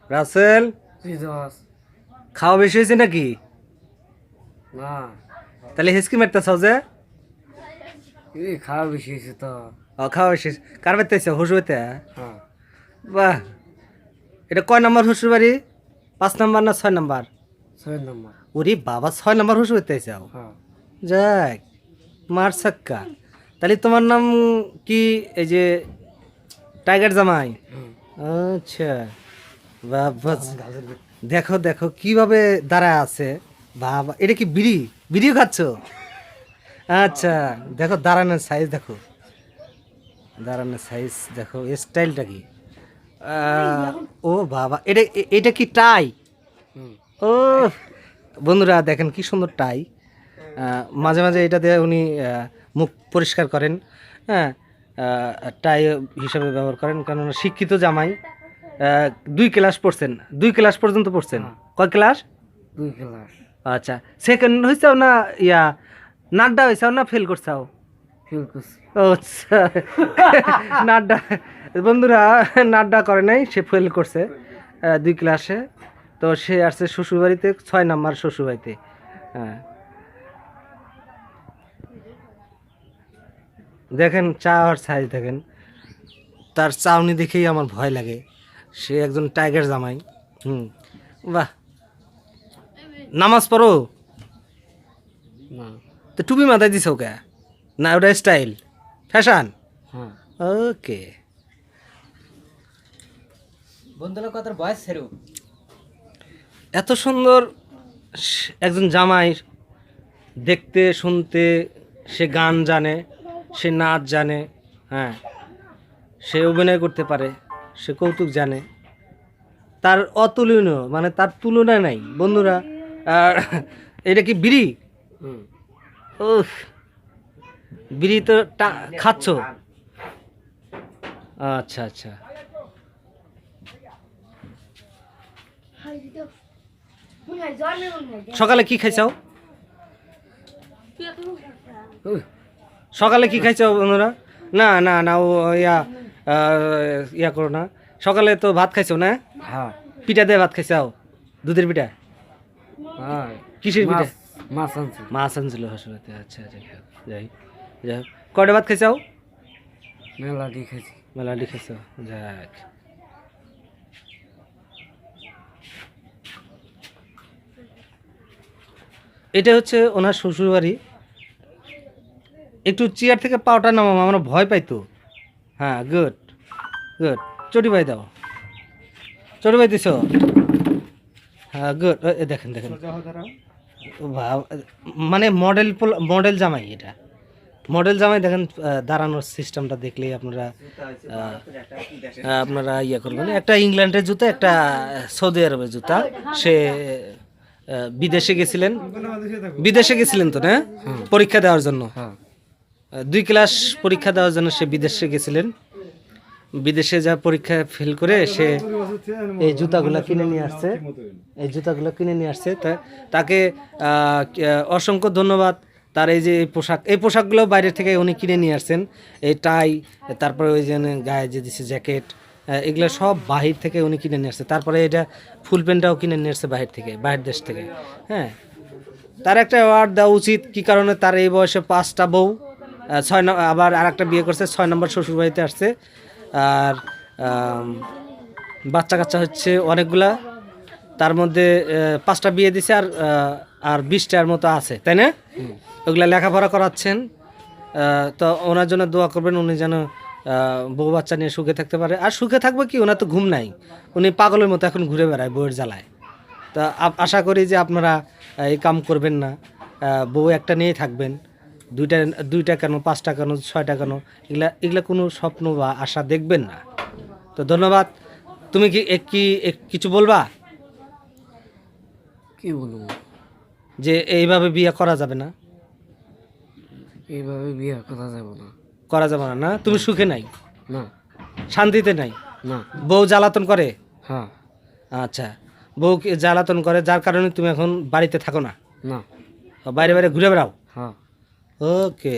রাসেল, জি দোষ। খাওয়া বেশি হয়েছে নাকি? না, তাহলে হিসকি মারতেছাও যে? এই খাওয়া বেশি হয়েছে তো। খাওয়া বেশি কার বাড়িতে আইছো? শ্বশুর বাড়িতে? হ্যাঁ, বাহ, এটা কয় নম্বর শ্বশুর বাড়ি? 5 নম্বর না 6 নম্বর? 6 নম্বর। ওরে বাবা, 6 নম্বর শ্বশুর বাড়িতে আইসাও? হ্যাঁ, যাক, মার সাক্কা। তাহলে তোমার নাম কি? এই যে টাইগার জামাই? হুম। আচ্ছা, বাবা, দেখো দেখো কিভাবে দাঁড়ায় আছে। বাবা, এটা কি বিড়ি? বিড়িও খাচ্ছ? আচ্ছা, দেখো দাঁড়ানোর সাইজ, দেখো দাঁড়ানোর সাইজ, দেখো স্টাইলটা কি। ও বাবা, এটা কি টাই? হুম। ও বন্ধুরা, দেখেন কি সুন্দর টাই। মাঝে মাঝে এটা দিয়ে উনি মুখ পরিষ্কার করেন। হ্যাঁ, টাই হিসাবে ব্যবহার করেন, কেননা শিক্ষিত জামাই। 2 ক্লাস পড়ছেন? 2 ক্লাস পর্যন্ত পড়ছেন? হ্যাঁ। কয় ক্লাস? 2 ক্লাস। আচ্ছা, সেকেন্ড হয়েছাও না? ইয়া, নাড্ডা হয়েছাও না ফেল করছাও? ফেল করছি। ও আচ্ছা, নাড্ডা। বন্ধুরা, নাড্ডা করে নাই, সে ফেল করছে 2 ক্লাসে। তো সে আসছে শ্বশুরবাড়িতে, 6 নম্বর শ্বশুরবাড়িতে। হ্যাঁ, দেখেন চা আর সাইজ দেখেন, তার চাউনি দেখেই আমার ভয় লাগে। সে একজন টাইগার জামাই। বাহ, নামাজ পড়ো? না। তো টুপি মাথায় দিছ কে? না, ওটা স্টাইল, ফ্যাশন। হ্যাঁ। ওকে। বন্ধুরা কথার বয়স ছেড়ো। এত সুন্দর একজন জামাই, দেখতে শুনতে, সে গান জানে, সে নাচ জানে, হ্যাঁ, সে অভিনয় করতে পারে, সে কৌতুক জানে, তার অতুলনীয়, মানে তার তুলনা নাই বন্ধুরা। আর এটা কি বিড়ি? হুম। ও, বিড়ি তো খাচ্ছ? আচ্ছা আচ্ছা। সকালে কি খাইছাও? সকালে কি খাইছো বন্ধুরা? না না না, ও ইয়া, ইয়া করো না। সকালে তো ভাত খাইছো না? হ্যাঁ। পিঠা দিয়ে ভাত খাইছাও? দুধের পিঠা? হ্যাঁ। কিসের পিঠা? মাছ আনছি। মাছ আনছিল হাসপাতে। আচ্ছা আচ্ছা, যাই যাই হোক। কয়টা ভাত খাইছাও? মেলা দিয়ে খাইছি। মেলাডি খাইছো? যাক, এটা হচ্ছে ওনার শ্বশুরবাড়ি। একটু চেয়ার থেকে পাওটা নামাম, আমরা ভয় পাইতো। হ্যাঁ, গুড গুড। চটি ভাই দাও, চটি ভাই দিছ? হ্যাঁ, গুড। দেখেন দেখেন, মানে মডেল মডেল জামাই এটা, মডেল জামাই। দেখেন দাঁড়ানোর সিস্টেমটা দেখলেই আপনারা আপনারা ইয়ে করবেন। একটা ইংল্যান্ডের জুতা, একটা সৌদি আরবের জুতা। সে বিদেশে গেছিলেন, বিদেশে গেছিলেন তো না, পরীক্ষা দেওয়ার জন্য। হ্যাঁ। 2 ক্লাস পরীক্ষা দেওয়ার জন্য সে বিদেশে গেছিলেন। বিদেশে যা পরীক্ষা ফেল করে সে এই জুতাগুলো কিনে নিয়ে আসছে, এই জুতাগুলো কিনে নিয়ে আসছে। তাকে অসংখ্য ধন্যবাদ। তার এই যে এই পোশাকগুলো বাইরে থেকে উনি কিনে নিয়ে আসছেন। এই টাই, তারপরে ওই যে গায়ে যে দিচ্ছে জ্যাকেট, এগুলো সব বাহির থেকে উনি কিনে নিয়ে আসছে। তারপরে এটা ফুল প্যান্টটাও কিনে নিয়ে আসছে বাহির থেকে, বাহির দেশ থেকে। হ্যাঁ, তার একটা অ্যাওয়ার্ড দেওয়া উচিত। কি কারণে? তার এই বয়সে 5টা বউ, 6 আবার আর একটা বিয়ে করছে, 6 নম্বর শ্বশুরবাড়িতে আসছে। আর বাচ্চা কাচ্চা হচ্ছে অনেকগুলা, তার মধ্যে 5টা বিয়ে দিছে, আর 20টার মতো আছে, তাই না? ওগুলা লেখাপড়া করাচ্ছেন। তো ওনার জন্য দোয়া করবেন, উনি যেন বউ বাচ্চা নিয়ে সুখে থাকতে পারে। আর সুখে থাকবে কি, ওনার তো ঘুম নাই, উনি পাগলের মতো এখন ঘুরে বেড়ায় বউয়ের জ্বালায়। তা আশা করি যে আপনারা এই কাম করবেন না, বউ একটা নিয়েই থাকবেন। দুইটা কেন, 5টা কেন, 6টা কেন, এগুলা কোনো স্বপ্ন বা আশা দেখবেন না। তো ধন্যবাদ। তুমি কিছু বলবা? কি বলবো? যে এইভাবে বিয়ে করা যাবে না? এইভাবে বিয়ে করা যাবে না। করা যাবে না? না, তুমি সুখে নাই, না। শান্তিতে নাই? না। বউ জ্বালাতন করে? হ্যাঁ। আচ্ছা, বউ জ্বালাতন করে, যার কারণে তুমি এখন বাড়িতে থাকো না, না। বাইরে বাইরে ঘুরে বেড়াও? হ্যাঁ। ওকে।